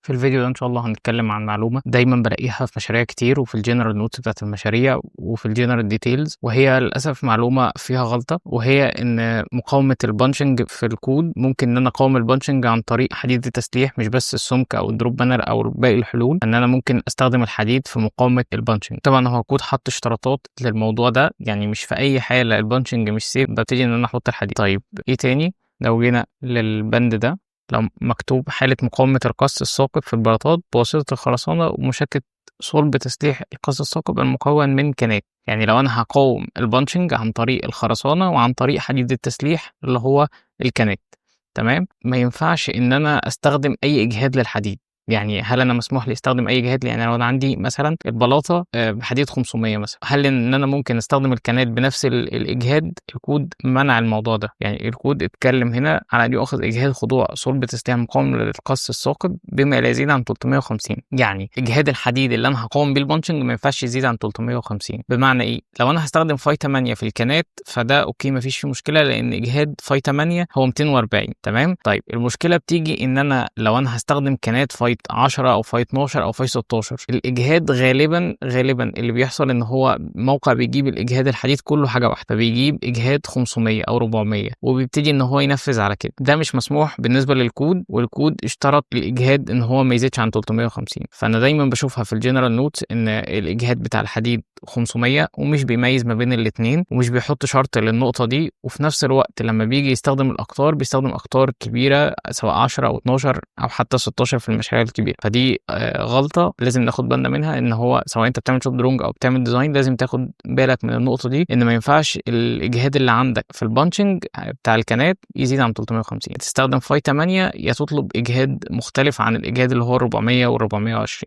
في الفيديو ده إن شاء الله هنتكلم عن معلومة دايمًا بالاقيها في مشاريع كتير وفي الgeneral notes بتاعة المشاريع وفي الgeneral details، وهي للأسف معلومة فيها غلطة، وهي إن مقاومة البانشنج في الكود ممكن إن أنا أقاوم البانشنج عن طريق حديد التسليح، مش بس السمك أو الدروب بانر أو باقي الحلول، إن أنا ممكن أستخدم الحديد في مقاومة البانشنج. طبعًا هو الكود حط اشتراطات للموضوع ده، يعني مش في أي حالة البانشنج مش safe بابتدي إن أنا أحط الحديد. طيب إيه تاني؟ لو جينا للبند ده، لو مكتوب حالة مقاومة القص الثاقب في البلاطات بواسطة الخرسانة ومشكل صلب تسليح القص الثاقب المكون من كنات. يعني لو أنا هقاوم البانشنج عن طريق الخرسانة وعن طريق حديد التسليح اللي هو الكنات، تمام؟ ما ينفعش إن أنا أستخدم أي إجهاد للحديد. يعني هل أنا مسموح لي أستخدم أي إجهاد؟ يعني لو أنا عندي مثلًا البلاطة بحديد 500 مثلًا، هل إن أنا ممكن أستخدم الكنات بنفس الإجهاد؟ الكود منع الموضوع ده، يعني الكود اتكلم هنا على أن يؤخذ إجهاد خضوع صلب تسليح مقاوم للقص الثاقب بما لا يزيد عن 350. يعني إجهاد الحديد اللي أنا هاقاوم بيه البانشنج ما ينفعش يزيد عن 350. بمعنى إيه؟ لو أنا هاستخدم فاي 8 في الكنات فده أوكي ما فيش فيه مشكلة، لأن إجهاد فاي 8 هو 240، تمام؟ طيب المشكلة بتيجي إن أنا لو أنا هاستخدم كنات فاي 10 أو فاي 12 أو فاي 16، الإجهاد غالبًا اللي بيحصل إن هو موقع بيجيب الإجهاد الحديد كله حاجة واحدة، فبيجيب إجهاد 500 أو 400 وبيبتدي إن هو ينفذ على كده. ده مش مسموح بالنسبة للكود، والكود اشترط الإجهاد إن هو ما يزيدش عن 350. فأنا دايمًا باشوفها في الجنرال نوتس إن الإجهاد بتاع الحديد 500 ومش بيميز ما بين الاتنين ومش بيحط شرط للنقطة دي، وفي نفس الوقت لما بيجي يستخدم الأقطار بيستخدم أقطار كبيرة سواء 10 أو 12 أو حتى 16 في المشاريع الكبيرة. فدي غلطة لازم ناخد بالنا منها، إن هو سواء أنت بتعمل شوب درونج أو بتعمل ديزاين لازم تاخد بالك من النقطة دي، إن ما ينفعش الإجهاد اللي عندك في البانشنج بتاع الكنات يزيد عن 350. تستخدم فاي 8 يا تطلب إجهاد مختلف عن الإجهاد اللي هو 400 و420.